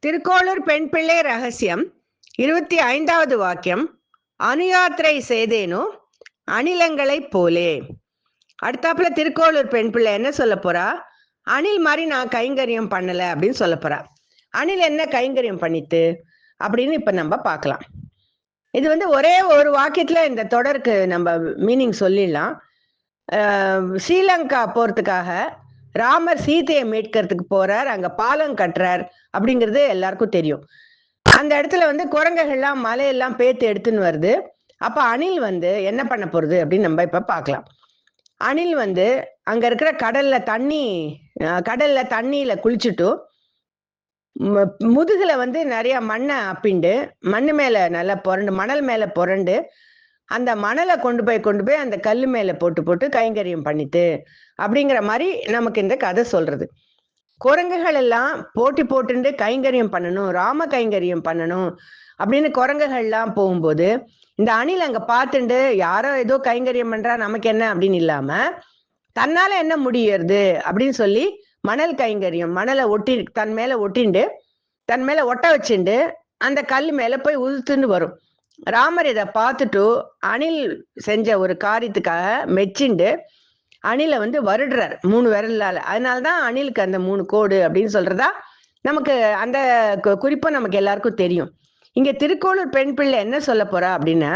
திருக்கோளூர் பெண் பிள்ளை ரகசியம் 25வது வாக்கியம். அனுயாத்திரை செய்தேனோ அணிலங்களைப் போலே. அடுத்தாப்புல திருக்கோளூர் பெண் பிள்ளை என்ன சொல்ல போறா? அணில் மாதிரி நான் கைங்கரியம் பண்ணல அப்படின்னு சொல்ல போறா. அணில் என்ன கைங்கரியம் பண்ணித்து அப்படின்னு இப்ப நம்ம பார்க்கலாம். இது ஒரே ஒரு வாக்கியத்துல இந்த தொடருக்கு நம்ம மீனிங் சொல்லிடலாம். ஸ்ரீலங்கா போறதுக்காக ராமர் சீதையை மீட்கிறதுக்கு போறார், அங்க பாலம் கட்டுறார் அப்படிங்கிறது எல்லாருக்கும் தெரியும். அந்த இடத்துல குரங்குகள்லாம் மலையெல்லாம் பேத்து எடுத்துன்னு வருது. அப்ப அணில் என்ன பண்ண போறது அப்படின்னு நம்ம இப்ப பார்க்கலாம். அணில் அங்க இருக்கிற கடல்ல தண்ணியில குளிச்சுட்டு முதுகுல நிறைய மண்ணை அப்பிண்டு மண்ணு மேல நல்லா புரண்டு மணல் மேல புரண்டு அந்த மணலை கொண்டு போய் அந்த கல்லு மேல போட்டு கைங்கரியம் பண்ணித்து அப்படிங்கிற மாதிரி நமக்கு இந்த கதை சொல்றது. குரங்குகள் எல்லாம் போட்டி போட்டு கைங்கரியம் பண்ணணும், ராம கைங்கரியம் பண்ணணும் அப்படின்னு குரங்குகள் எல்லாம் போகும்போது இந்த அணில் அங்க பார்த்துட்டு யாரோ ஏதோ கைங்கரியம் பண்றா, நமக்கு என்ன அப்படின்னு இல்லாம தன்னால என்ன முடியறது அப்படின்னு சொல்லி மணல் கைங்கரியம், மணலை தன் மேல ஒட்ட வச்சுண்டு அந்த கல் மேல போய் உதுத்துன்னு வரும். ராமர் இதை பார்த்துட்டு அணில் செஞ்ச ஒரு காரியத்துக்காக மெச்சிண்டு அணிலை வருடுறார் 3 விரலால. அதனாலதான் அணிலுக்கு அந்த 3 கோடு அப்படின்னு சொல்றதா நமக்கு அந்த குறிப்பா நமக்கு எல்லாருக்கும் தெரியும். இங்க திருக்கோளூர் பெண் பிள்ளை என்ன சொல்ல போறா அப்படின்னா,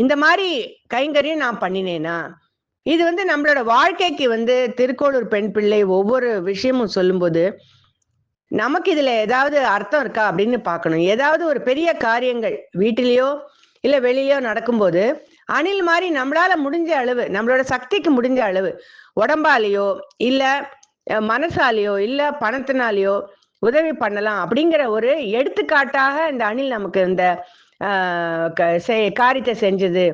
இந்த மாதிரி கைங்கரியம் நான் பண்ணினேனா, இது நம்மளோட வாழ்க்கைக்கு திருக்கோளூர் பெண் பிள்ளை ஒவ்வொரு விஷயமும் சொல்லும்போது நமக்கு இதுல ஏதாவது அர்த்தம் இருக்கா அப்படின்னு பார்க்கணும். ஏதாவது ஒரு பெரிய காரியங்கள் வீட்டிலேயோ இல்ல வெளியிலயோ நடக்கும்போது அணில் மாதிரி நம்மளால முடிஞ்ச அளவு, நம்மளோட சக்திக்கு முடிஞ்ச அளவு உடம்பாலேயோ இல்ல மனசாலேயோ இல்ல பணத்தினாலேயோ உதவி பண்ணலாம் அப்படிங்கிற ஒரு எடுத்துக்காட்டாக இந்த அணில் நமக்கு இந்த காரியத்தை செஞ்சது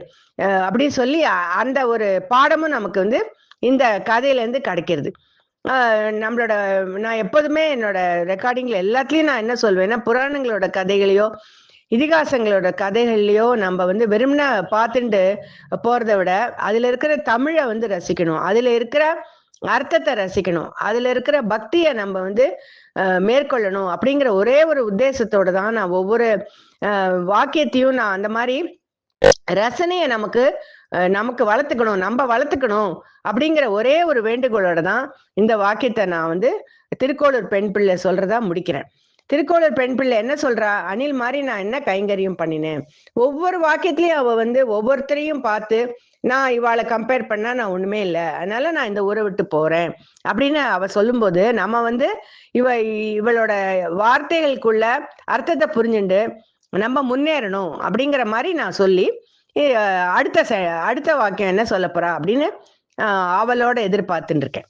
அப்படின்னு சொல்லி அந்த ஒரு பாடமும் நமக்கு இந்த கதையில இருந்து கிடைக்கிறது. நான் எப்போதுமே என்னோட ரெக்கார்டிங்ல எல்லாத்துலயும் நான் என்ன சொல்வேன்னா, புராணங்களோட கதைகளையோ இதிகாசங்களோட கதைகள்லயோ நம்ம வெறும்னா பார்த்துட்டு போறதை விட அதுல இருக்கிற தமிழை ரசிக்கணும், அதுல இருக்கிற அர்த்தத்தை ரசிக்கணும், அதுல இருக்கிற பக்தியை நம்ம மேற்கொள்ளணும் அப்படிங்கிற ஒரே ஒரு உத்தேசத்தோட தான் நான் ஒவ்வொரு வாக்கியத்தையும் நான் அந்த மாதிரி ரசனையை நமக்கு வளர்த்துக்கணும், நம்ம வளர்த்துக்கணும் அப்படிங்கிற ஒரே ஒரு வேண்டுகோளோட தான் இந்த வாக்கியத்தை நான் திருக்கோளூர் பெண் பிள்ளை சொல்றதா முடிக்கிறேன். திருக்கோளூர் பெண் பிள்ளை என்ன சொல்றா? அணில் மாதிரி நான் என்ன கைங்கரியம் பண்ணினேன். ஒவ்வொரு வாக்கியத்திலயும் அவ ஒவ்வொருத்தரையும் பார்த்து நான் இவாளை கம்பேர் பண்ணா நான் ஒண்ணுமே இல்லை, அதனால நான் இந்த ஊரை விட்டு போறேன் அப்படின்னு அவ சொல்லும்போது நம்ம இவளோட வார்த்தைகளுக்குள்ள அர்த்தத்தை புரிஞ்சுண்டு நம்ம முன்னேறணும் அப்படிங்கிற மாதிரி நான் சொல்லி அடுத்த வாக்கியம் என்ன சொல்ல போறா அப்படின்னு அவளோட எதிர்பார்த்துட்டு இருக்கேன்.